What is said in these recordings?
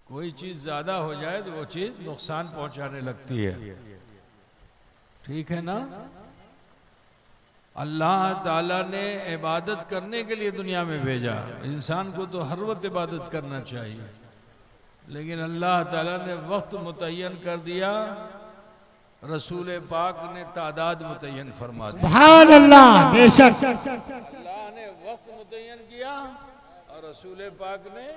कोई चीज ज्यादा हो जाए तो वो चीज नुकसान पहुंचाने लगती है। ठीक है ना? अल्लाह ताला ने इबादत करने के लिए दुनिया में भेजा, इंसान को तो हर वक्त इबादत करना चाहिए, लेकिन अल्लाह ताला ने वक्त मुतय्यन कर दिया, रसूल पाक ने तादाद मुतय्यन फरमा दी। सुभान अल्लाह, बेशक अल्लाह ने वक्त मुतय्यन किया और रसूल पाक ने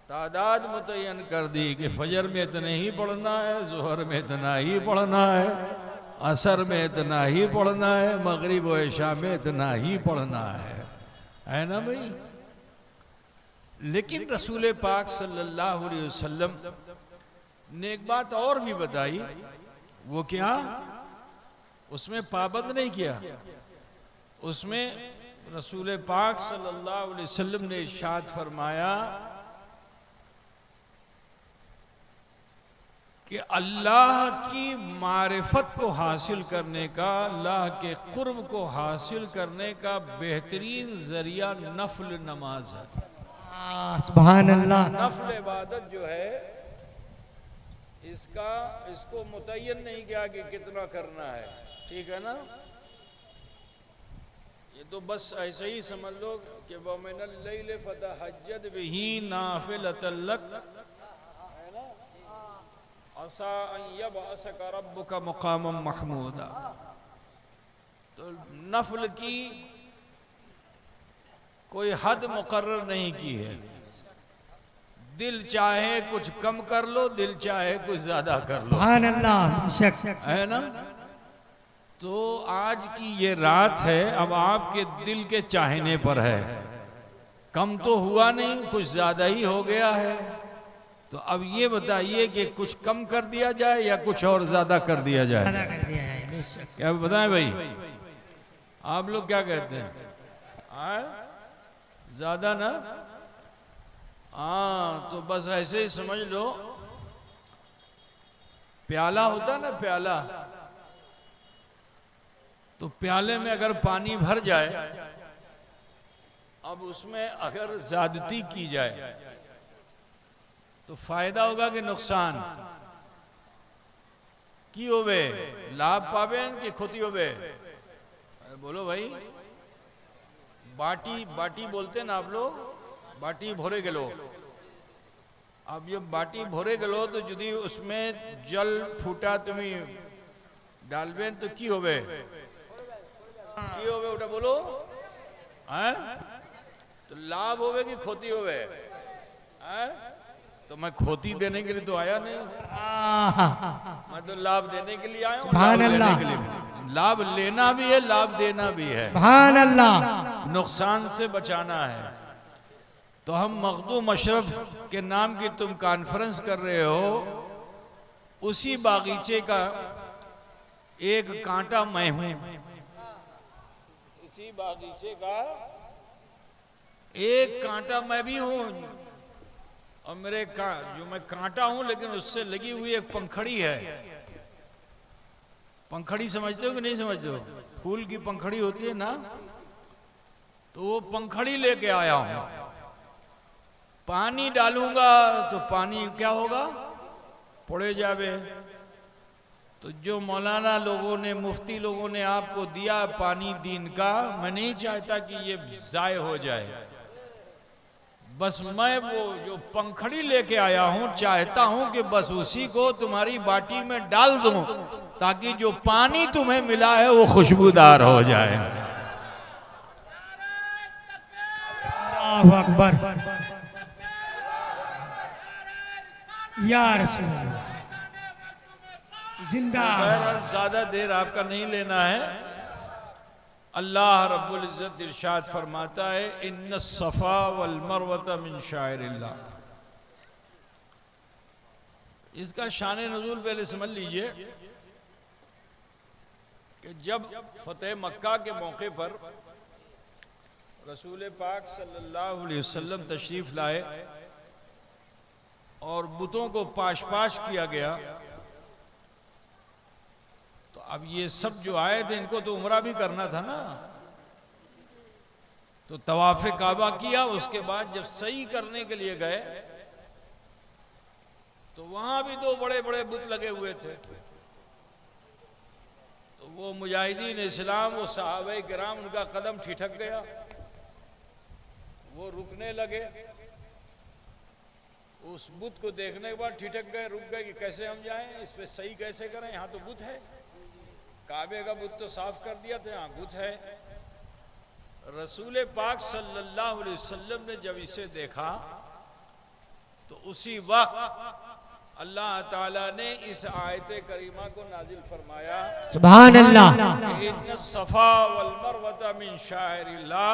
तादाद मुतय्यन कर दी कि फजर में इतने ही पढ़ना है, जोहर में इतना ही पढ़ना है, असर में इतना ही पढ़ना है, मगरिब व इशा में इतना ही पढ़ना है ना भाई? लेकिन रसूल पाक सल्लल्लाहु अलैहि वसल्लम ने एक बात और भी बताई। वो क्या? उसमें पाबंद नहीं किया। उसमें रसूल पाक सल्लल्लाहु अलैहि वसल्लम ने इरशाद फरमाया कि अल्लाह की मारिफत को हासिल करने का, अल्लाह के कुर्ब को हासिल करने का बेहतरीन जरिया नफल नमाज है। सुभान अल्लाह। नफल इबादत जो है इसको मुतय्यन नहीं किया कि कितना करना है। ठीक है ना? ये तो बस ऐसे ही समझ लो कि वमिनल लैल फतहज्जद बिही नाफिलतन लक असा अन यबअसका रब्बुका मकामम महमूदा। तो नफल की कोई हद मुकर्रर नहीं की है। दिल चाहे कुछ कम कर लो, दिल चाहे कुछ ज्यादा कर लो। सुभान अल्लाह, है ना? तो आज की ये रात है, अब आपके दिल के चाहने पर है। कम तो हुआ नहीं, कुछ ज्यादा ही हो गया है। तो अब ये बताइए कि कुछ कम कर दिया जाए या कुछ और ज्यादा कर दिया जाए? क्या बताएं भाई? आप लोग क्या कहते हैं? ज्यादा ना? हाँ, तो बस ऐसे ही समझ लो, प्याला होता ना, प्याला, तो प्याले में अगर पानी भर जाए, अब उसमें अगर ज्यादती की जाए तो फायदा होगा कि नुकसान? की होवे? लाभ पावे कि क्षति होवे? बोलो भाई। बाटी बाटी बोलते ना आप लोग, बाटी भरे गलो। अब जब बाटी भरे गलो तो यदि उसमें जल फूटा तुम्हें डालबे तो की होवे? की होवे उठा बोलो? हैं? तो लाभ होवे कि क्षति होवे? हैं? तो मैं खोती देने के लिए तो आया नहीं, मैं तो लाभ देने के लिए आया हूँ। सुभान अल्लाह। लाभ लेना भी है, लाभ देना भी है। सुभान अल्लाह। नुकसान से बचाना है। तो हम मखदूम अशरफ के नाम की तुम कॉन्फ्रेंस कर रहे हो, उसी बागीचे का एक कांटा मैं हूं। इसी बागीचे का एक कांटा मैं भी हूं, और मेरे जो मैं कांटा हूं, लेकिन उससे लगी हुई एक पंखड़ी है। पंखड़ी समझते हो कि नहीं समझते हो? फूल की पंखड़ी होती है ना, तो वो पंखड़ी लेके आया हूं। पानी डालूंगा तो पानी क्या होगा? पड़े जावे। तो जो मौलाना लोगों ने, मुफ्ती लोगों ने आपको दिया पानी दीन का, मैं नहीं चाहता कि ये जाय हो जाए। बस मैं वो जो पंखड़ी लेके आया हूं, चाहता हूं कि बस उसी को तुम्हारी बाटी में डाल दूं, ताकि जो पानी तुम्हें मिला है वो खुशबूदार हो जाए। अल्लाहु अकबर। या रसूल अल्लाह, जिंदा। ज्यादा देर आपका नहीं लेना है। अल्लाह रब्बुल इज्जत इरशाद फरमाता है, इन्न सफा वल मरवत मिन शाइरिल्लाह। इसका शान नज़ूल पहले समझ लीजिए कि जब फतेह मक्का के मौके पर रसूल पाक सल्लल्लाहु अलैहि वसल्लम तशरीफ लाए और बुतों को पाश पाश किया गया, तो अब ये सब जो आए थे इनको तो उम्रा भी करना था ना। तो तवाफ़े काबा किया, उसके बाद जब सही करने के लिए गए वहां भी दो बड़े बड़े बुत लगे हुए थे। तो वो मुजाहिदीन इस्लाम, वो सहाबे किराम, उनका कदम ठिठक गया, वो रुकने लगे। उस बुत को देखने के बाद ठिठक गए, रुक गए कि कैसे हम जाएं, इस पे सही कैसे करें, यहाँ तो बुत है। काबे का बुत तो साफ कर दिया था, यहाँ बुत है। रसूल पाक सल्लल्लाहु अलैहि वसल्लम ने जब इसे देखा तो उसी वक्त अल्लाह ताला ने इस आयत करीमा को नाजिल फरमाया, सुभान अल्लाह, इन्न सफा वल मरवा मिन शाइरिल्लाह,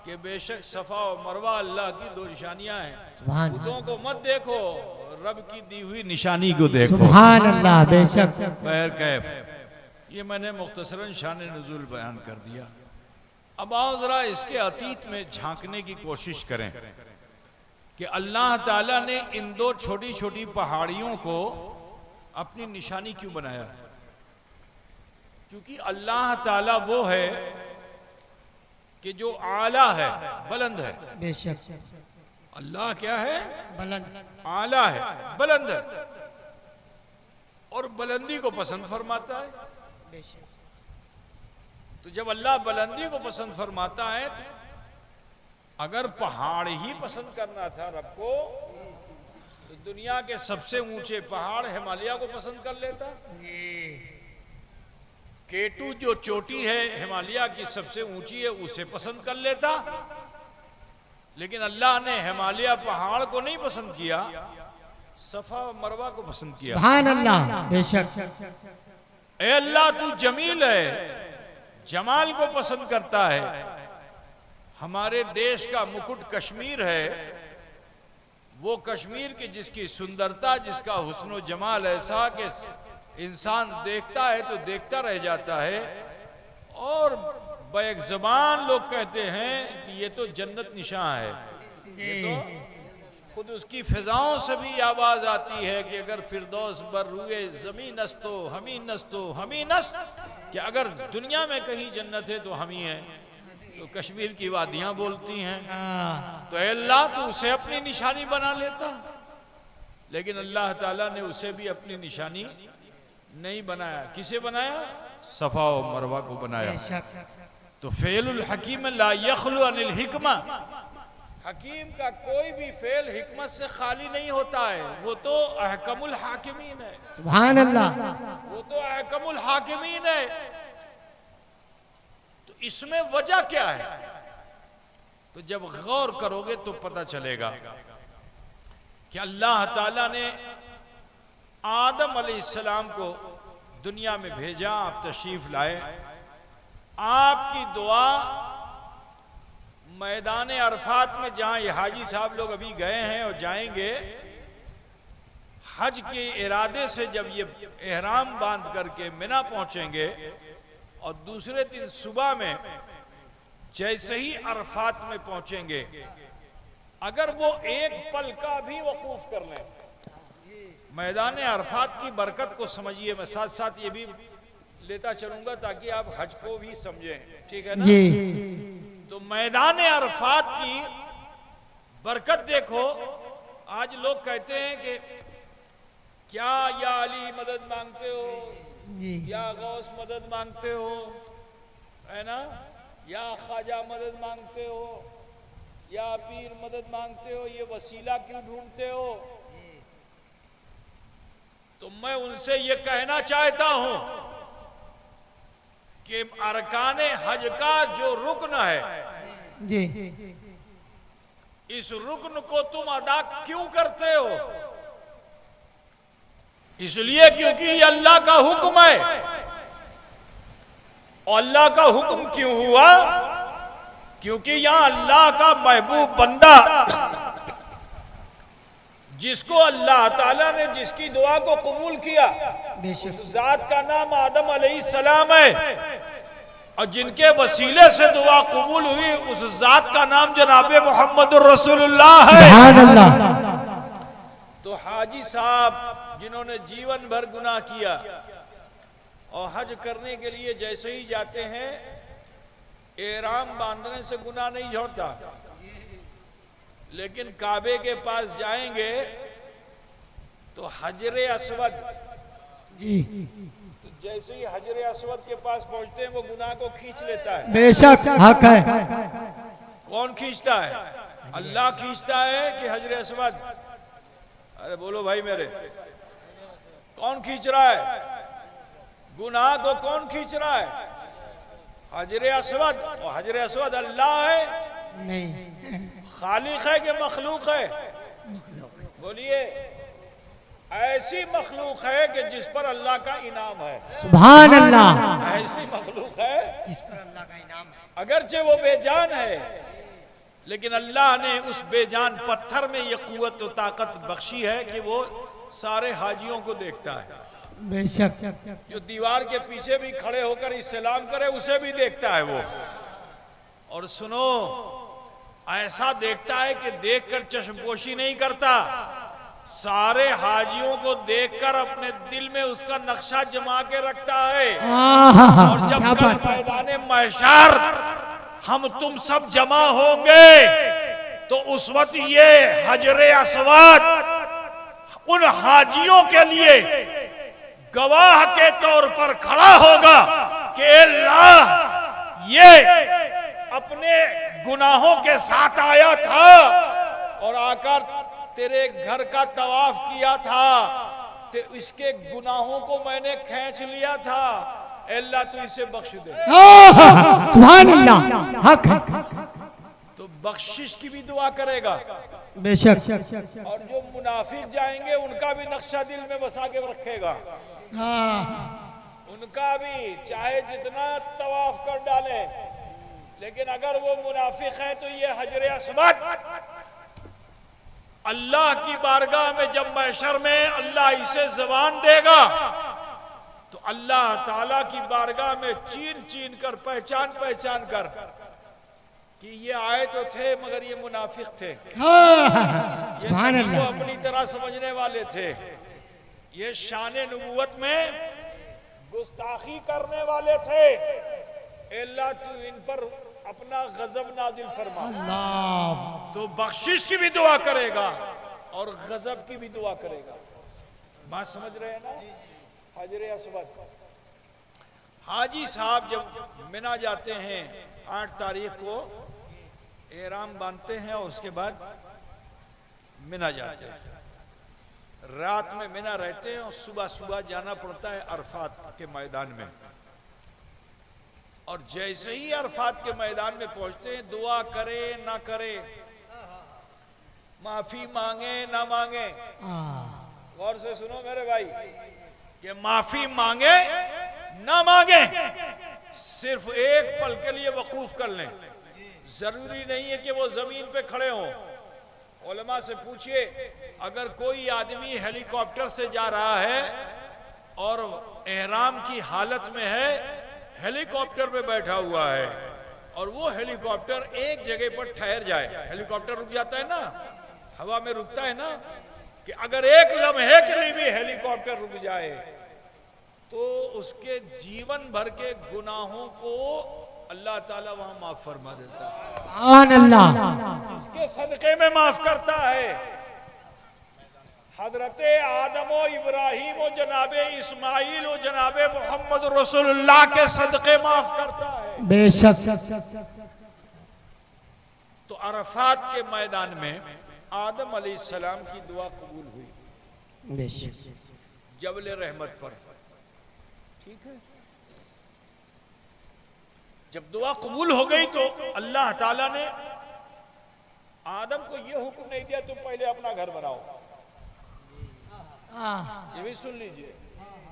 कि बेशक सफा और मरवा अल्लाह की दो निशानियां हैं। बुतों को मत देखो, रब की दी हुई निशानी को देखो। सुभान अल्लाह, बेशक। बहर कैफ, ये मैंने मुख्तसरन शान नुज़ूल बयान कर दिया। अब आओ जरा इसके अतीत में झांकने की कोशिश करें कि अल्लाह ताला ने इन दो छोटी छोटी पहाड़ियों को अपनी निशानी क्यों बनाया। क्योंकि अल्लाह ताला वो है कि जो आला है, बुलंद है। बेशक। अल्लाह क्या है? बुलंद, आला है, बुलंद है, और बुलंदी को पसंद फरमाता है। बेशक। तो जब अल्लाह बुलंदी को पसंद फरमाता है, तो अगर पहाड़ ही पसंद करना था रब को, तो दुनिया के सबसे ऊंचे पहाड़ हिमालय को पसंद कर लेता। केटू जो चोटी है हिमालय की सबसे ऊंची है, उसे पसंद कर लेता। लेकिन अल्लाह ने हिमालय पहाड़ को नहीं पसंद किया, सफा और मरवा को पसंद किया। सुभान अल्लाह, बेशक। ए अल्लाह, तू जमील है, जमाल को पसंद करता है। हमारे देश का मुकुट कश्मीर है, वो कश्मीर की जिसकी सुंदरता, जिसका हुस्न जमाल ऐसा कि इंसान देखता है तो देखता रह जाता है। और बैक ज़बान लोग कहते हैं कि ये तो जन्नत निशान है। ये तो खुद उसकी फिजाओं से भी आवाज आती है कि अगर फिरदौस बर रुए ज़मीन नस्तो हमी नस्तो हमी नस्त, कि अगर दुनिया में कहीं जन्नत है तो हम ही हैं। तो कश्मीर की वादियां बोलती हैं। तो अल्लाह तो उसे अपनी निशानी बना लेता, लेकिन अल्लाह ताला ने उसे भी अपनी निशानी नहीं बनाया। किसे बनाया? सफा और मरवा को बनाया। तो फेलुल हकीम ला यखलु अनिल हिकमा, हकीम का कोई भी फेल हिकमत से खाली नहीं होता है। वो तो अहकमुल हाकिमीन है। सुभान अल्लाह, वो तो अहकमुल हाकिमीन है। तो इसमें वजह क्या है? तो जब गौर करोगे तो पता चलेगा कि अल्लाह ताला ने आदम अलैहिस्सलाम को दुनिया में भेजा, आप तशरीफ लाए। आपकी दुआ मैदान अरफात में, जहां ये हाजी साहब लोग अभी गए हैं और जाएंगे, हज के इरादे से जब ये एहराम बांध करके मिना पहुंचेंगे और दूसरे दिन सुबह में जैसे ही अरफात में पहुंचेंगे, अगर वो एक पल का भी वकूफ कर लें, मैदान अरफात की बरकत को समझिए। मैं साथ साथ ये भी लेता चलूंगा ताकि आप हज को भी समझें, ठीक है ना जी। तो मैदान अरफात की बरकत देखो। आज लोग कहते हैं कि क्या या अली मदद मांगते हो, या गौस मदद मांगते हो, है ना, या ख्वाजा मदद मांगते हो, या पीर मदद मांगते हो, ये वसीला क्यों ढूंढते हो? तो मैं उनसे ये कहना चाहता हूं कि अरकाने हज का जो रुकन है जी, इस रुकन को तुम अदा क्यों करते हो? इसलिए क्योंकि ये अल्लाह का हुक्म है। और अल्लाह का हुक्म क्यों हुआ? क्योंकि यहां अल्लाह का महबूब बंदा, जिसको अल्लाह ताला ने जिसकी दुआ को कबूल किया, उस जात का नाम आदम अलैहिस्सलाम है। और जिनके वसीले से दुआ कबूल हुई, उस जात का नाम जनाबे मोहम्मद रसूलुल्लाह है। सुभान अल्लाह। तो हाजी साहब जिन्होंने जीवन भर गुनाह किया और हज करने के लिए जैसे ही जाते हैं, एहराम बांधने से गुनाह नहीं छोड़ता, लेकिन काबे के पास जाएंगे तो तो हजरे अस्वद, जी तो जैसे ही हजरे अस्वद के पास पहुंचते हैं वो गुनाह को खींच लेता है। बेशक हक है। कौन खींचता है? अल्लाह खींचता है कि हजरे अस्वद? अरे बोलो भाई मेरे, कौन खींच रहा है गुनाह को? कौन खींच रहा है? हजरे अस्वद। और हजरे अस्वद अल्लाह है? नहीं, खालिक है कि मखलूक है? बोलिए। ऐसी मखलूक है कि जिस पर अल्लाह का इनाम है। सुभान अल्लाह। ऐसी मखलूक है जिस पर अल्लाह का इनाम है। अगरचे वो बेजान है, लेकिन अल्लाह ने उस बेजान पत्थर में ये कुव्वत और ताकत बख्शी है कि वो सारे हाजियों को देखता है। बेशक। जो दीवार के पीछे भी खड़े होकर इस्लाम करे उसे भी देखता है वो। और सुनो, ऐसा देखता है कि देखकर चश्मपोशी नहीं करता, सारे हाजियों को देखकर अपने दिल में उसका नक्शा जमा के रखता है। और जब कल मैदाने महशर हम तुम सब जमा होंगे तो उस वक्त ये हजरे अस्वद उन हाजियों के लिए गवाह के तौर पर खड़ा होगा कि अल्लाह ये अपने गुनाहों के साथ आया था और आकर तेरे घर का तवाफ किया था, तो इसके गुनाहों को मैंने खींच लिया था, अल्लाह तू इसे बख्श दे। सुभान अल्लाह। हक है। तो बख्शिश की भी दुआ करेगा। बेशक। और जो मुनाफिक जाएंगे उनका भी नक्शा दिल में बसा के रखेगा। उनका भी चाहे जितना तवाफ कर डाले, लेकिन अगर वो मुनाफिक है तो ये हजरे अस्वद अल्लाह की बारगाह में जब महशर में अल्लाह इसे जबान देगा तो अल्लाह ताला की बारगाह में चीन चीन कर पहचान पहचान कर कि ये आए तो थे मगर ये मुनाफिक थे, ये नबी को अपनी तरह समझने वाले थे, ये शान नबूवत में गुस्ताखी करने वाले थे, अल्लाह तू इन पर अपना गजब नाजिल फरमा। तो बख्शिश की भी दुआ करेगा और गजब की भी दुआ करेगा। बात समझ रहे हैं ना? हजरे अस्वद। हाजी साहब जब मिना जाते हैं 8 तारीख को एहराम बांधते हैं और उसके बाद मिना जाते हैं, रात में मिना रहते हैं और सुबह सुबह जाना पड़ता है अरफात के मैदान में। और जैसे ही अरफात के मैदान में पहुंचते हैं, दुआ करे ना करे, माफी मांगे ना मांगे, गौर से सुनो मेरे भाई, कि माफी मांगे ना मांगे, सिर्फ एक पल के लिए वकूफ कर लें। जरूरी नहीं है कि वो जमीन पे खड़े हों। उलमा से पूछिए, अगर कोई आदमी हेलीकॉप्टर से जा रहा है और एहराम की हालत में है, हेलीकॉप्टर पे बैठा हुआ है और वो हेलीकॉप्टर एक जगह पर ठहर जाए, हेलीकॉप्टर रुक जाता है ना, हवा में रुकता है ना, कि अगर एक लम्हे के लिए भी हेलीकॉप्टर रुक जाए तो उसके जीवन भर के गुनाहों को अल्लाह ताला वहां माफ फरमा देता है। अल्लाह इसके सदके में माफ करता है। हजरते आदम और इब्राहिम और जनाबे इस्माइल और जनाबे मोहम्मद रसूलुल्लाह के सदके माफ करता है। बेशक। तो अरफात के मैदान में आदम अलैहिस्सलाम की दुआ कबूल हुई, बेशक, जबल रहमत पर। ठीक है, जब दुआ कबूल हो गई तो अल्लाह ताला ने आदम को यह हुक्म नहीं दिया तुम पहले अपना घर बनाओ। ये भी सुन लीजिए,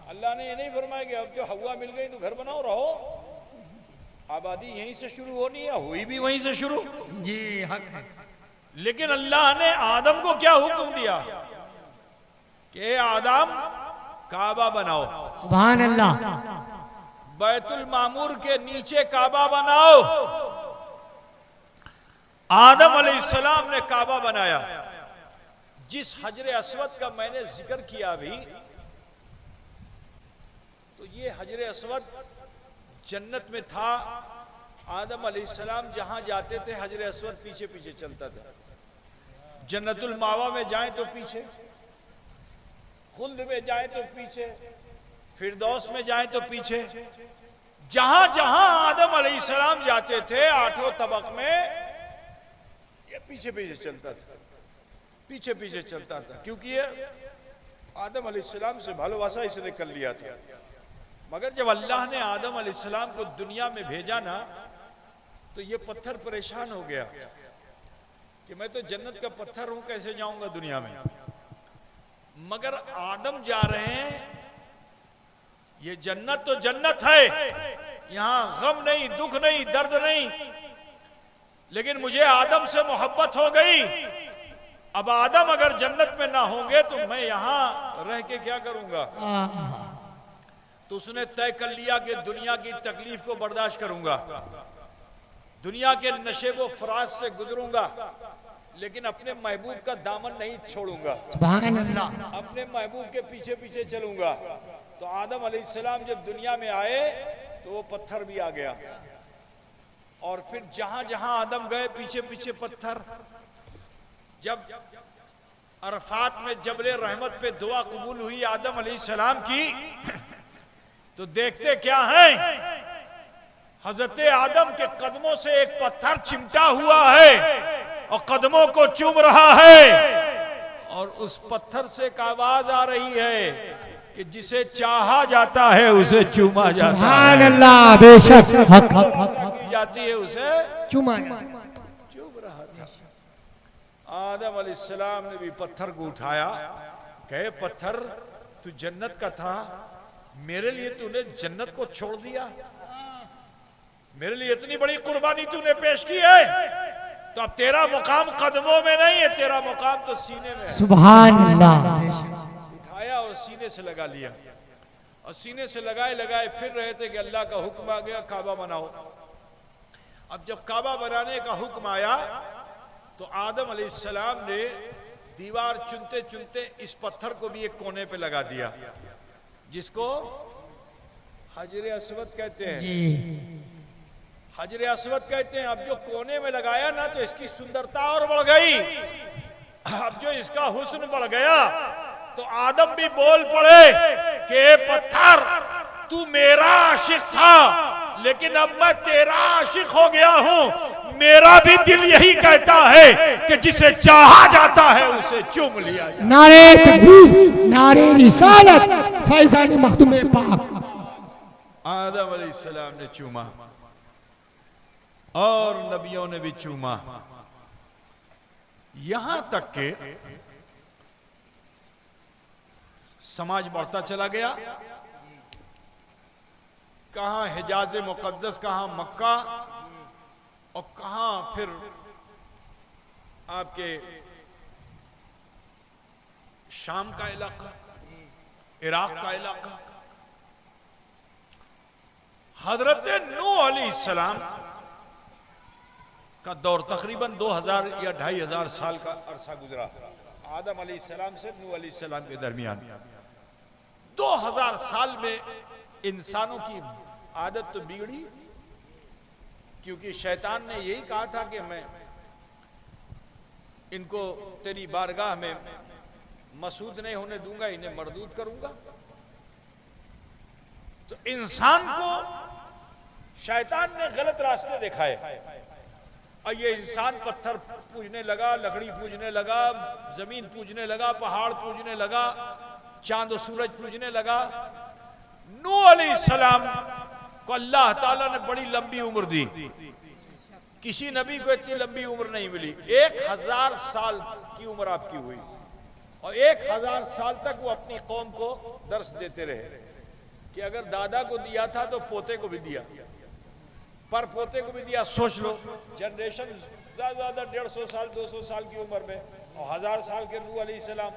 अल्लाह ने ये नहीं फरमाया कि अब जो हवा मिल गई तो घर बनाओ रहो। आबादी यहीं से शुरू होनी है, हुई भी वहीं से शुरू। जी हक है। लेकिन अल्लाह ने आदम को क्या हुक्म दिया कि आदम काबा बनाओ, सुभान अल्लाह, बैतुल मामूर के नीचे काबा बनाओ। आदम अलैहिस्सलाम ने काबा बनाया। जिस हजरे अस्वद का मैंने जिक्र किया अभी, तो ये हजरे अस्वद जन्नत में था। आदम अलैहिस्सलाम जहां जाते थे हजरे अस्वद पीछे पीछे चलता था। जन्नतुल मावा में जाएं तो पीछे, खुल्द में जाए तो पीछे, फिरदौस में जाए तो पीछे, जहां जहां आदम अलैहिस्सलाम जाते थे आठों तबक में, ये पीछे पीछे चलता था, पीछे पीछे चलता था, क्योंकि ये आदम अलैहिस्सलाम से भालोवासा इसने कर लिया था। मगर जब अल्लाह ने आदम अलैहिस्सलाम को दुनिया में भेजा ना, तो ये पत्थर परेशान हो गया कि मैं तो जन्नत का पत्थर हूं, कैसे जाऊंगा दुनिया में। मगर आदम जा रहे हैं, ये जन्नत तो जन्नत है, यहां गम नहीं, दुख नहीं, दर्द नहीं, लेकिन मुझे आदम से मोहब्बत हो गई। अब आदम अगर जन्नत में ना होंगे तो मैं यहां रह के क्या करूंगा। तो उसने तय कर लिया कि दुनिया की तकलीफ को बर्दाश्त करूंगा, दुनिया के नशे व फराज से गुजरूंगा, लेकिन अपने महबूब का दामन नहीं छोड़ूंगा, सुभान अल्लाह, अपने महबूब के पीछे पीछे चलूंगा। तो आदम अलैहिस्सलाम जब दुनिया में आए तो वो पत्थर भी आ गया, और फिर जहां जहां आदम गए पीछे पीछे पत्थर। जब अरफात में जबले रहमत पे दुआ कबूल हुई आदम अलैहिस्सलाम की, तो देखते क्या है, हजरत आदम के कदमों से एक पत्थर चिमटा हुआ है और कदमों को चूम रहा है, और उस पत्थर से एक आवाज आ रही है कि जिसे चाहा जाता है उसे चूमा जाता है। सुभान अल्लाह, बेशक हक की जाती है उसे चुमा। चूम रहा था। आदम अलैहिस्सलाम ने भी पत्थर को उठाया, कहे पत्थर तू जन्नत का था, मेरे लिए तूने जन्नत को छोड़ दिया, मेरे लिए इतनी बड़ी कुर्बानी तूने पेश की है, तो अब तेरा मुकाम कदमों में नहीं है, तेरा मुकाम तो सीने में है। सुभान अल्लाह, उठाया और सीने से लगा लिया, और सीने से लगाए लगाए फिर रहे थे कि अल्लाह का हुक्म आ गया काबा बनाओ। अब जब काबा बनाने का हुक्म आया तो आदम अलैहिस्सलाम ने दीवार चुनते चुनते इस पत्थर को भी एक कोने पे लगा दिया, जिसको हजरे अस्वद कहते हैं। जी, हजरे अस्वद कहते हैं। अब जो कोने में लगाया ना, तो इसकी सुंदरता और बढ़ गई। अब जो इसका हुस्न बढ़ गया तो आदम भी बोल पड़े कि पत्थर तू मेरा आशिक था, लेकिन अब मैं तेरा आशिक हो गया हूं। मेरा भी दिल यही कहता है कि जिसे चाहा जाता है उसे चूम लिया जाए। नारे तकबीर, नारे रिसालत, फैज़ान मखदूम पाक। आदम अलैहिस्सलाम ने चूमा और नबियों ने भी चूमा, यहां तक के समाज बढ़ता चला गया। कहां हिजाज मुकद्दस, कहां मक्का, और कहां फिर आपके शाम का इलाका, इराक का इलाका। हजरत नूह अलैहिस्सलाम का दौर तकरीबन 2000 या 2500 साल का अरसा गुजरा। आदम अलैहिस्सलाम से नूह अलैहिस्सलाम के दरमियान 2000 साल में इंसानों की आदत तो बिगड़ी, क्योंकि शैतान ने यही कहा था कि मैं इनको तेरी बारगाह में मसूद नहीं होने दूंगा, इन्हें मरदूद करूंगा। तो इंसान को शैतान ने गलत रास्ते दिखाए, और ये इंसान पत्थर पूजने लगा, लकड़ी पूजने लगा, जमीन पूजने लगा, पहाड़ पूजने लगा, चांद और सूरज पूजने लगा। नूह अलैहिस्सलाम को अल्लाह ताला ने बड़ी लंबी उम्र दी, किसी नबी को इतनी लंबी उम्र नहीं मिली। 1000 साल की उम्र आपकी हुई, और 1000 साल तक वो अपनी कौम को दर्श देते रहे कि अगर दादा को दिया था तो पोते को भी दिया, पर पोते को भी दिया। सोच लो, जनरेशन ज्यादा 150 साल 200 साल की उम्र में, और 1000 साल के नूह अलैहिस्सलाम,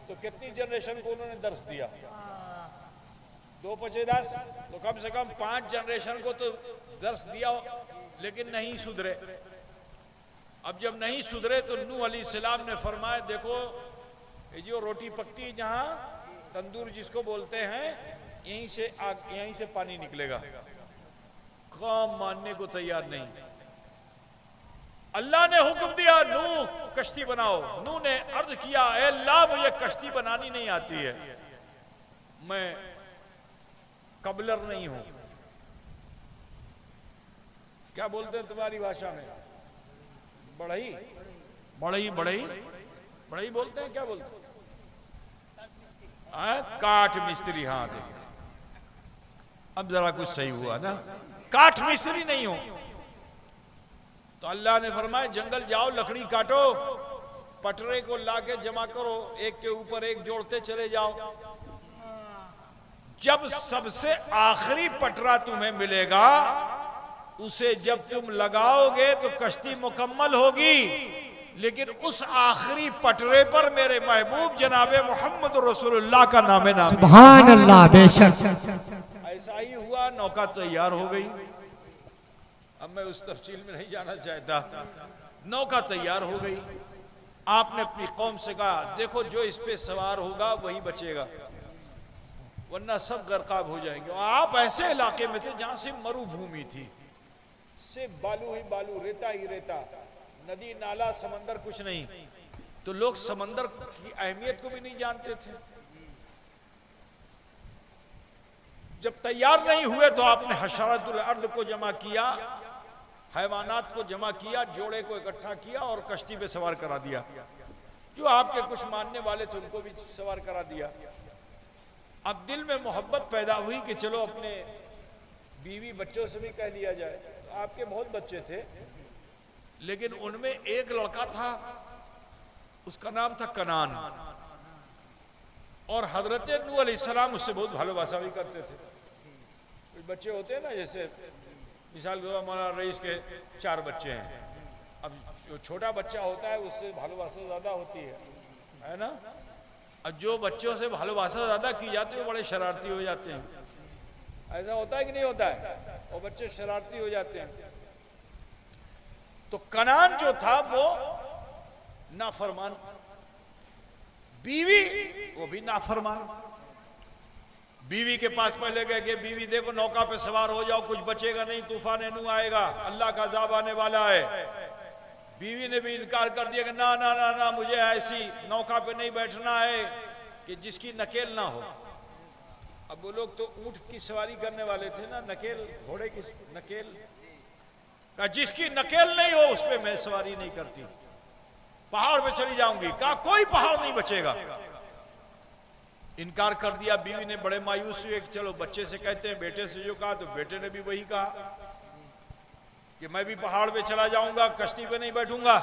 तो कितनी जनरेशन को उन्होंने दर्श दिया। 2 × 10, तो कम से कम 5 जनरेशन को तो दर्श दिया, लेकिन नहीं सुधरे। अब जब नहीं सुधरे तो नूह अलैहिस्सलाम ने फरमाया, देखो ये जो रोटी पकती है, जहां तंदूर जिसको बोलते हैं, यहीं से पानी निकलेगा। कौम मानने को तैयार नहीं। अल्लाह ने हुक्म दिया, नूह कश्ती बनाओ। नूह ने अर्ज किया, ए अल्लाह मुझे कश्ती बनानी नहीं आती है, मैं कबलर नहीं हूं। क्या बोलते हैं तुम्हारी भाषा में? बढ़ई बढ़ई बढ़ई बढ़ई बोलते हैं, क्या बोलते हैं? काठ मिस्त्री। हाँ देखिए, अब जरा कुछ सही हुआ ना। काठ मिस्त्री नहीं हो तो अल्लाह ने फरमाया जंगल जाओ, लकड़ी काटो, पटरे को लाके जमा करो, एक के ऊपर एक जोड़ते चले जाओ। जब सबसे आखिरी पटरा तुम्हें मिलेगा, उसे जब तुम लगाओगे तो कश्ती मुकम्मल होगी, लेकिन उस आखिरी पटरे पर मेरे महबूब जनाबे मोहम्मद रसूलुल्लाह का नामे नाम। सुभान अल्लाह, बेशक ऐसा ही हुआ, नौका तैयार हो गई। अब मैं उस तफसील में नहीं जाना चाहता। नौका तैयार हो गई, आपने अपनी कौम से कहा देखो जो इस पे सवार होगा वही बचेगा, वरना सब गर्काब हो जाएंगे। और आप ऐसे इलाके में थे जहां से मरुभूमि थी, सिर्फ बालू ही बालू, रेता ही रेता, नदी नाला समंदर कुछ नहीं। तो लोग समंदर की अहमियत को भी नहीं जानते थे। जब तैयार नहीं हुए तो आपने हशरातुल अर्द को जमा किया, हैवानात को जमा किया, जोड़े को इकट्ठा किया और कश्ती पे सवार करा दिया। जो आपके कुछ मानने वाले थे उनको भी सवार करा दिया। अब दिल में मोहब्बत पैदा हुई कि चलो अपने बीवी बच्चों से भी कह लिया जाए। तो आपके बहुत बच्चे थे, लेकिन उनमें एक लड़का था, उसका नाम था कनान, और हजरत नूह अलैहिस्सलाम उससे बहुत भालोबासा भी करते थे। कुछ बच्चे होते हैं ना, जैसे मिसाल के तौर हमारा रईस के 4 बच्चे हैं, अब जो छोटा बच्चा होता है उससे भालोबासा ज्यादा होती है ना। अब जो बच्चों से भालोबासा ज्यादा की जाती है वो बड़े शरारती हो जाते हैं। ऐसा होता है कि नहीं होता है? और बच्चे शरारती हो जाते हैं। तो कनान जो था वो नाफरमान, बीवी वो भी नाफरमान। बीवी के पास पहले गए कि बीवी देखो नौका पे सवार हो जाओ, कुछ बचेगा नहीं, तूफान नूह आएगा, अल्लाह का अज़ाब आने वाला है। बीवी ने भी इनकार कर दिया कि ना ना ना ना, मुझे ऐसी नौका पे नहीं बैठना है कि जिसकी नकेल ना हो। अब वो लोग तो ऊंट की सवारी करने वाले थे ना, नकेल, घोड़े की नकेल का, जिसकी नकेल नहीं हो उस पर मैं सवारी नहीं करती, पहाड़ पे चली जाऊंगी। कहा कोई पहाड़ नहीं बचेगा। इनकार कर दिया। बीवी ने बड़े मायूस हुए कि चलो बच्चे से कहते हैं, बेटे से जो कहा तो बेटे ने भी वही कहा कि मैं भी पहाड़ पे चला जाऊंगा, कश्ती पे नहीं बैठूंगा।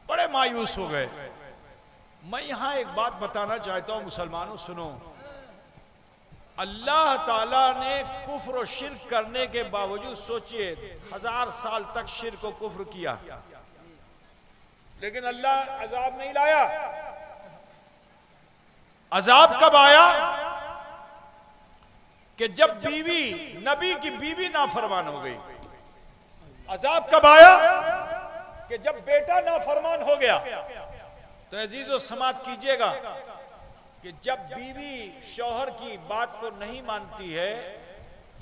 बड़े मायूस हो गए। मैं यहां एक बात बताना चाहता हूं, मुसलमानों सुनो। अल्लाह ताला ने कुफ्र और शिर्क करने के बावजूद, सोचिए 1000 साल तक शिर्क और कुफ्र किया, लेकिन अल्लाह अजाब नहीं लाया। अजाब कब आया? कि जब बीवी, नबी की बीवी नाफरमान हो गई। अजाब कब आया? कि जब बेटा नाफरमान हो गया। तो अजीजों समात कीजिएगा कि जब बीवी शौहर की बात को नहीं मानती है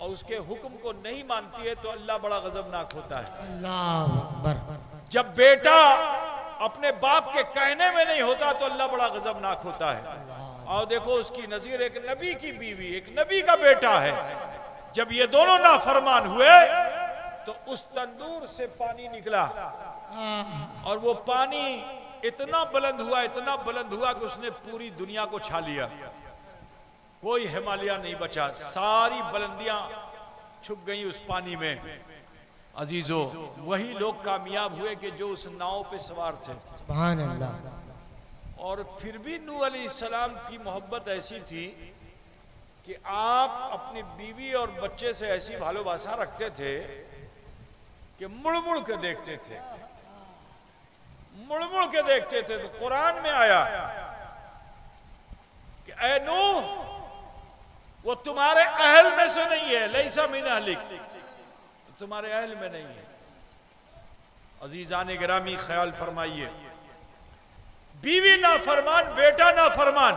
और उसके हुक्म को नहीं मानती है तो अल्लाह बड़ा गजबनाक होता है। अल्लाह अकबर। जब बेटा अपने बाप के कहने में नहीं होता तो अल्लाह बड़ा गजबनाक होता है। और देखो उसकी नजीर एक नबी की बीवी, एक नबी का बेटा है। जब ये दोनों नाफरमान हुए तो उस तंदूर से पानी निकला, और वो पानी इतना बुलंद हुआ, इतना बुलंद हुआ कि उसने पूरी दुनिया को छा लिया। कोई हिमालय नहीं बचा, सारी बुलंदियां छुप गई उस पानी में। अजीजों, वही लोग कामयाब हुए कि जो उस नाव पे सवार थे। सुभान अल्लाह। और फिर भी नूह अलैहिस्सलाम की मोहब्बत ऐसी थी कि आप अपनी बीवी और बच्चे से ऐसी भालोबासा रखते थे कि मुड़ मुड़ के देखते थे, मुड़ मुड़ के देखते थे। तो कुरान में आया कि ऐ नूह, वो तुम्हारे अहल में से नहीं है, लैसा मिन अहलिक, तुम्हारे अहल में नहीं है। अजीजान गिरामी ख्याल फरमाइए, बीवी ना फरमान, बेटा ना फरमान,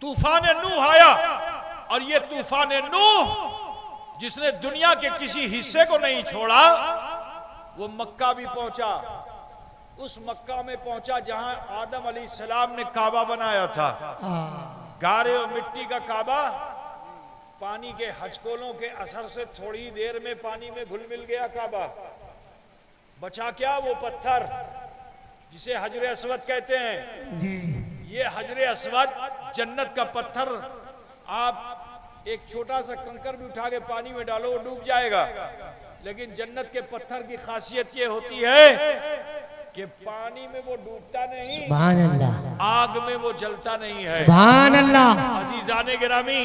तूफान नूह आया, और ये तूफान नूह जिसने दुनिया के किसी हिस्से को नहीं छोड़ा, वो मक्का भी पहुंचा, उस मक्का में पहुंचा जहां आदम अलैहिस्सलाम ने काबा बनाया था। गारे और मिट्टी का काबा पानी के हचकोलों के असर से थोड़ी देर में पानी में घुल मिल गया काबा। बचा क्या? वो पत्थर जिसे हजरे अस्वद कहते हैं। ये हजरे अस्वद जन्नत का पत्थर, आप एक छोटा सा कंकर भी उठा के पानी में डालो वो डूब जाएगा, लेकिन जन्नत के पत्थर की खासियत ये होती है कि पानी में वो डूबता नहीं, सुभान अल्लाह, आग में वो जलता नहीं है। सुभान अल्लाह। अजीजाने गिरामी,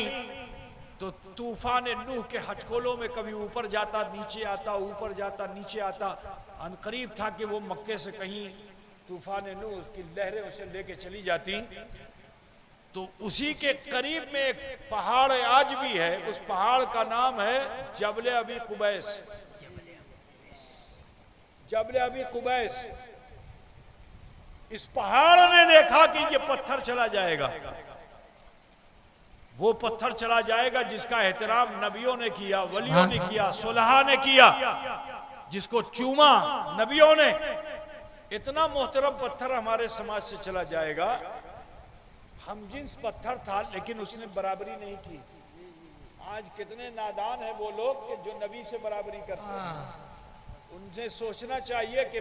तो तूफान नूह के हचकोलों में कभी ऊपर जाता नीचे आता, ऊपर जाता नीचे आता। अनकरीब था कि वो मक्के से कहीं तूफान नूह की लहरें उसे लेके चली जाती। तो उसी के करीब में एक पहाड़ आज भी है, उस पहाड़ का नाम है जबल अबी कुबैस। जबल अबी कुबैस। इस पहाड़ ने देखा कि ये पत्थर चला जाएगा, वो पत्थर चला जाएगा जिसका एहतराम नबियों ने किया, वलियों ने किया, सुलहा ने किया, जिसको चूमा नबियों ने। इतना मोहतरम पत्थर हमारे समाज से चला जाएगा। हम जिन्स पत्थर था, लेकिन उसने बराबरी नहीं की। आज कितने नादान हैं वो लोग कि जो नबी से बराबरी करते हैं। उनसे सोचना चाहिए कि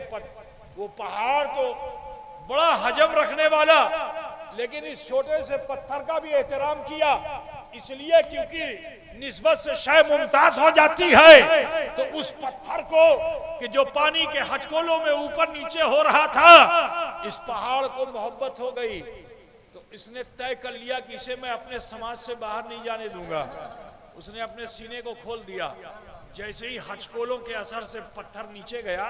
वो पहाड़ तो बड़ा हजम रखने वाला, लेकिन इस छोटे से पत्थर का भी एहतराम किया, इसलिए क्योंकि निस्बत से शय मुमताज हो जाती है। तो उस पत्थर को कि जो पानी के हचकोलों में ऊपर नीचे हो रहा था, इस पहाड़ को मोहब्बत हो गई। तो इसने तय कर लिया कि इसे मैं अपने समाज से बाहर नहीं जाने दूंगा। उसने अपने सीने को खोल दिया। जैसे ही हचकोलों के असर से पत्थर नीचे गया,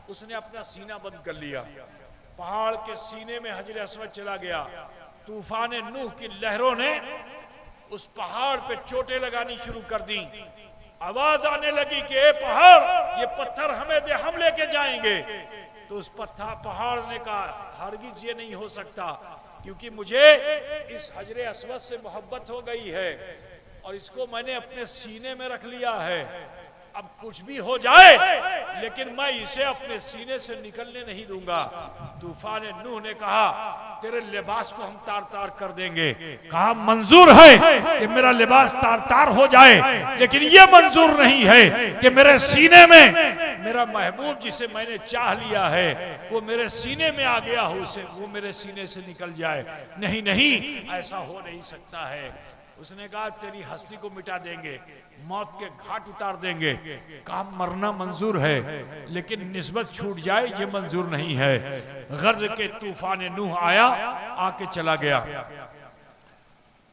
उसने अपना सीना बंद कर लिया। पहाड़ के सीने में हजर अस्वद चला गया। तूफान नूह की लहरों ने उस पहाड़ पे चोटें लगानी शुरू कर दी। आवाज आने लगी कि ए पहाड़, ये पत्थर हमें दे, हम लेके जाएंगे। तो उस पहाड़ ने कहा, हरगिज ये नहीं हो सकता, क्योंकि मुझे इस हजर अस्वद से मोहब्बत हो गई है और इसको मैंने अपने सीने में रख लिया है। अब कुछ भी हो जाए, लेकिन मैं इसे अपने सीने से निकलने नहीं दूंगा। तूफान नूह ने कहा, तेरे लिबास को हम तार तार कर देंगे। कहा, मंजूर है कि मेरा लिबास तार तार हो जाए, लेकिन यह मंजूर नहीं है कि मेरे सीने में मेरा महबूब जिसे मैंने चाह लिया है वो मेरे सीने में आ गया हो, उसे वो मेरे सीने से निकल जाए। नहीं नहीं, ऐसा हो नहीं सकता है। उसने कहा, तेरी हस्ती को मिटा देंगे, मौत के घाट उतार देंगे। कहा, मरना मंजूर है, लेकिन निस्बत छूट जाए ये मंजूर नहीं है। गर्ज के तूफान नूह आया, आके चला गया।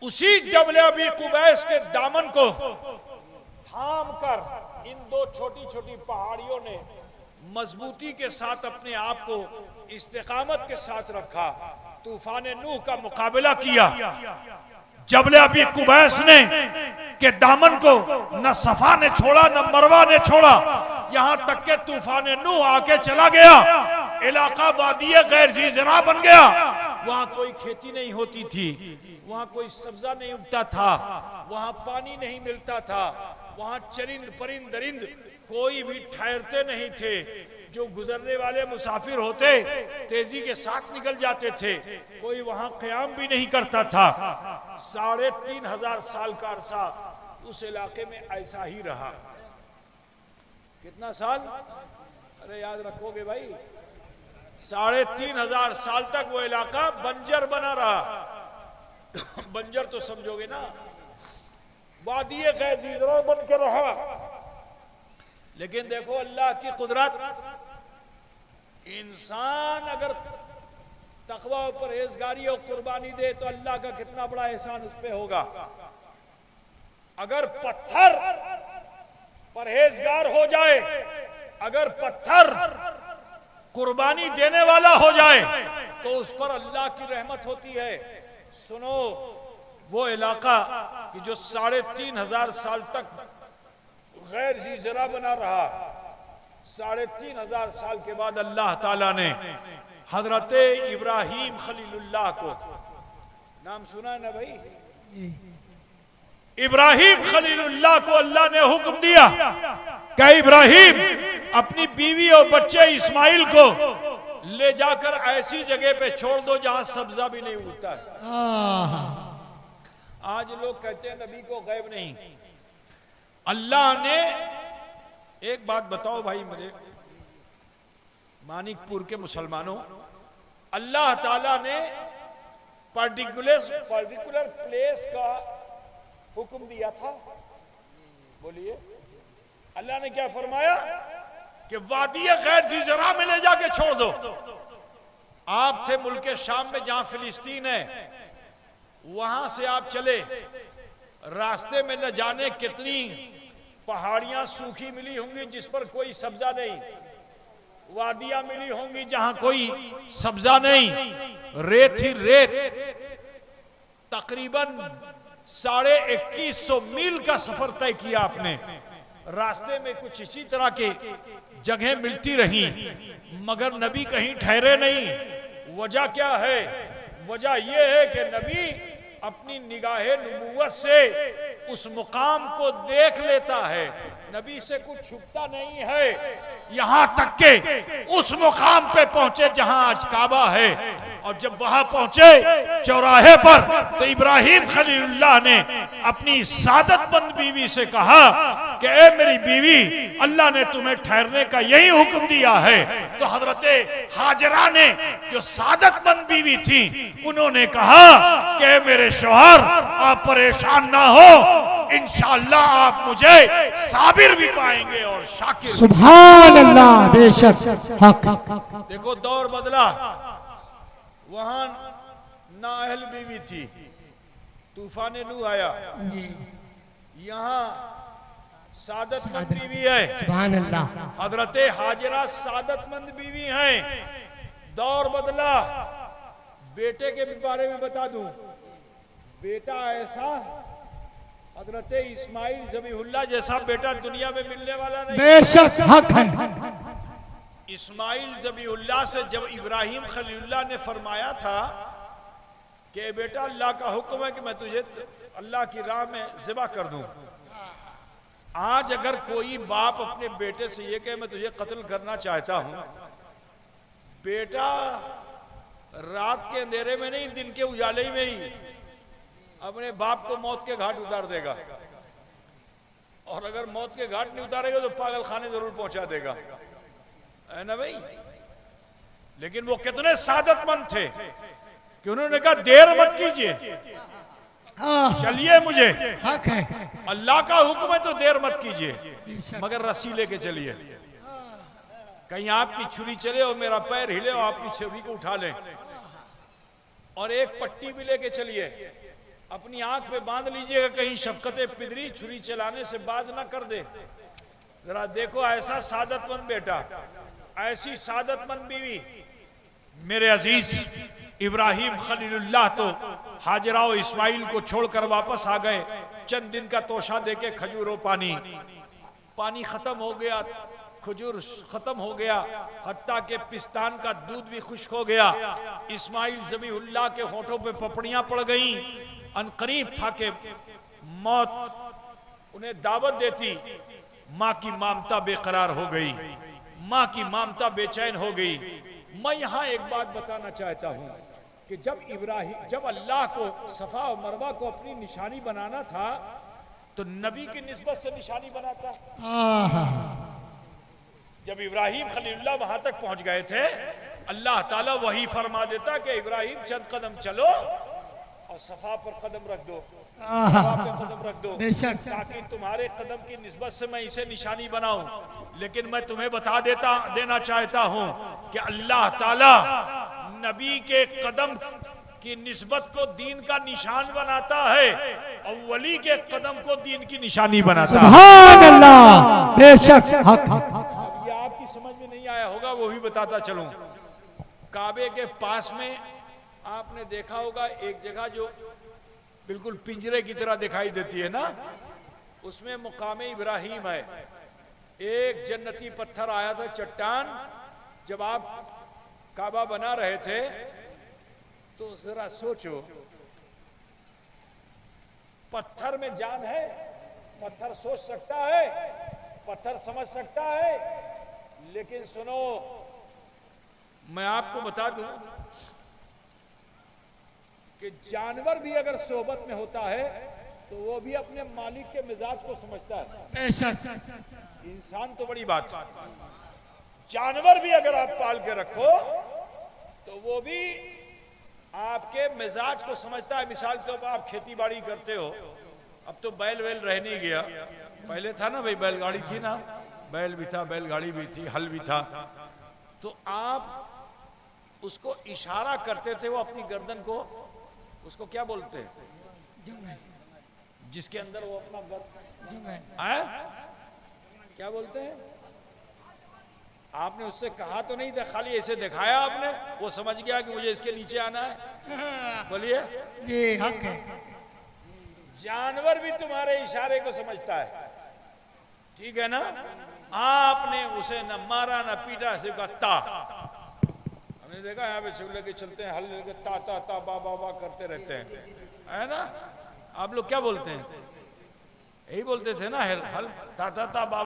उसी जबल अबी कुबैस के दामन को थाम कर इन दो छोटी छोटी पहाड़ियों ने मजबूती के साथ अपने आप को इस्तेकामत के साथ रखा। तूफान नूह का मुकाबला किया। जबल अबी कुबैस ने के दामन को न सफा ने छोड़ा, न मरवा ने छोड़ा, यहां तक के तूफान नूह आके चला गया। इलाका वादिये गैर ज़रा बन गया। वहां कोई खेती नहीं होती थी, वहां कोई सब्जा नहीं उगता था, वहां पानी नहीं मिलता था, वहां चरिंद परिंद दरिंद कोई भी ठहरते नहीं थे। जो गुजरने वाले मुसाफिर होते तेजी के साथ निकल जाते थे, कोई वहां क़याम भी नहीं करता था। 3,500 साल का अरसा उस इलाके में ऐसा ही रहा। कितना साल? अरे याद रखोगे भाई, 3,500 साल तक वो इलाका बंजर बना रहा। बंजर तो समझोगे ना, वादिये गैर बन के रहा। लेकिन देखो अल्लाह की कुदरत, इंसान अगर तकवा और परहेजगारी और कुर्बानी दे तो अल्लाह का कितना बड़ा एहसान उस पे होगा। अगर पत्थर परहेजगार हो जाए, अगर पत्थर कुर्बानी देने वाला हो जाए, तो उस पर अल्लाह की रहमत होती है। सुनो, वो इलाका कि जो 3,500 साल तक गैर ज़रा बना रहा, 3,500 साल के बाद अल्लाह ताला ने हजरत इब्राहिम खलीलुल्लाह को, नाम सुना है ना भाई, इब्राहिम खलीलुल्लाह को अल्लाह ने हुक्म दिया कि इब्राहिम अपनी बीवी और बच्चे इस्माइल को ले जाकर ऐसी जगह पे छोड़ दो जहां सब्जा भी नहीं उगता है। आज लोग कहते हैं नबी को गैब नहीं। अल्लाह ने, एक बात बताओ भाई मुझे, मानिकपुर के मुसलमानों, अल्लाह ताला ने पर्टिकुलर प्लेस का हुक्म दिया था? बोलिए, अल्लाह ने क्या फरमाया कि वादी गैर ज़ी ज़रा में ले जाके छोड़ दो। आप थे मुल्क शाम में जहां फिलिस्तीन है, वहां से आप चले, रास्ते में न जाने कितनी पहाड़ियां सूखी मिली होंगी जिस पर कोई सब्जा नहीं, वादियां मिली होंगी जहां कोई सब्जा नहीं, रेत ही रेत। तकरीबन 2150 मील का सफर तय किया आपने। रास्ते में कुछ इसी तरह के जगह मिलती रही, मगर नबी कहीं ठहरे नहीं। वजह क्या है? वजह यह है कि नबी अपनी निगाहे नबूवत से उस मुकाम को देख लेता है। नबी से कुछ छुपता नहीं है। यहां तक के उस मुकाम पे पहुंचे जहां आज काबा है, और जब वहां पहुंचे चौराहे पर, तो इब्राहिम खलीलुल्लाह ने अपनी सादतमंद बीवी से कहा कि ए मेरी बीवी, अल्लाह ने तुम्हें ठहरने का यही हुक्म दिया है। तो हजरते हाजरा ने, जो सादतमंद बीवी थी, उन्होंने कहा कि मेरे शौहर, आप परेशान ना हो, इंशाअल्लाह आप मुझे साबिर भी पाएंगे और शाकिर। सुभान अल्लाह, बेशक हक। देखो दौर बदला। वहां नाअहल बीवी थी, तूफान नूह आया। यहां सादतमंद बीवी है। सुभान अल्लाह। हजरते हाजरा सादतमंद बीवी हैं। दौर बदला। बेटे के बारे में बता दूं, बेटा ऐसा, हजरते इस्माइल ज़बीहुल्लाह जैसा बेटा दुनिया में मिलने वाला नहीं। बेशक हक है। इस्माइल ज़बीहुल्लाह से जब इब्राहिम खलीलुल्लाह ने फरमाया था कि बेटा अल्लाह का हुक्म है कि मैं तुझे अल्लाह की राह में ज़िबा कर दूं। आज अगर कोई बाप अपने बेटे से ये कहे मैं तुझे कत्ल करना चाहता हूं, बेटा रात के अंधेरे में नहीं, दिन के उजाले में ही अपने बाप को मौत के घाट उतार देगा। और अगर मौत के घाट नहीं उतारेगा तो पागल खाने जरूर पहुंचा देगा, है ना भाई? लेकिन वो कितने सादतमंद थे कि उन्होंने कहा देर मत कीजिए, चलिए, मुझे हक है। अल्लाह का हुक्म है तो देर मत कीजिए, मगर रस्सी लेके चलिए। कहीं आपकी छुरी चले और मेरा पैर हिले और आपकी छुरी को उठा लें। और एक पट्टी भी लेके चलिए, अपनी आंख पे बांध लीजिएगा, कहीं शफकते पिदरी छुरी चलाने से बाज ना कर दे। जरा देखो, ऐसा सादतमंद बेटा, ऐसी सादतमंद बीवी। मेरे अजीज इब्राहिम खलीलुल्लाह तो हाजरा और इस्माइल को छोड़कर वापस आ गए। चंद दिन का तोशा देके खजूर पानी खत्म हो गया, खजूर खत्म हो गया, हत्ता के पिस्तान का दूध भी खुश्क हो गया। इस्माइल ज़बीहुल्लाह के होठों पे पपड़ियां पड़ गईं। अनकरीब था कि मौत उन्हें दावत देती। माँ की ममता बेकरार हो गई, माँ की ममता बेचैन हो गई। मैं यहां एक बात बताना चाहता हूं कि जब अल्लाह को सफा और मरवा को अपनी निशानी बनाना था, तो नबी की निस्बत से निशानी बनाता। जब इब्राहिम खलीलुल्लाह वहां तक पहुंच गए थे, अल्लाह ताला वही फरमा देता कि इब्राहिम चंद कदम चलो और सफा पर कदम रख दो, सफा पे कदम रख दो, ताकि तुम्हारे कदम की निस्बत से मैं इसे निशानी बनाऊं। लेकिन मैं तुम्हें बता देना चाहता हूं कि अल्लाह ताला नबी के कदम की निस्बत को दीन का निशान बनाता है और वली के कदम को दीन की निशानी बनाता है। सुभान अल्लाह, बेशक हक। ये आपकी समझ में नहीं आया होगा, वो भी बताता चलूं। काबे के पास में आपने देखा होगा एक जगह जो बिल्कुल पिंजरे की तरह दिखाई देती है ना, उसमें मुकाम इब्राहिम है। एक जन्नती पत्थर आया था, चट्टान। जब आप काबा बना रहे थे तो जरा सोचो, पत्थर में जान है, पत्थर सोच सकता है, पत्थर समझ सकता है। लेकिन सुनो, मैं आपको बता दूं कि जानवर भी अगर सोहबत में होता है तो वो भी अपने मालिक के मिजाज को समझता है। बेशक इंसान तो बड़ी बात है, जानवर भी अगर आप पाल के रखो तो वो भी आपके मिजाज को समझता है। मिसाल के तौर पर आप खेती बाड़ी करते हो, अब तो बैल वैल रह नहीं गया, पहले था ना भाई, बैलगाड़ी थी ना, बैल भी था, बैलगाड़ी भी थी, हल भी था, तो आप उसको इशारा करते थे, वो अपनी गर्दन को, उसको क्या बोलते हैं जिसके अंदर वो अपना गर्दन क्या बोलते हैं? आपने उससे कहा तो नहीं था, खाली ऐसे दिखाया आपने, वो समझ गया कि मुझे इसके नीचे आना है। बोलिए जी हक है। जानवर भी तुम्हारे इशारे को समझता है, ठीक है ना? आपने उसे न मारा न पीटा, सिर्फ कहा ता। हमने देखा यहाँ पे सब लेके चलते हैं, हल लेके ता ता ता बा बा बा करते रहते हैं, है ना? आप लोग क्या बोलते हैं? यही बोलते थे ना, हल ता ता ता बा।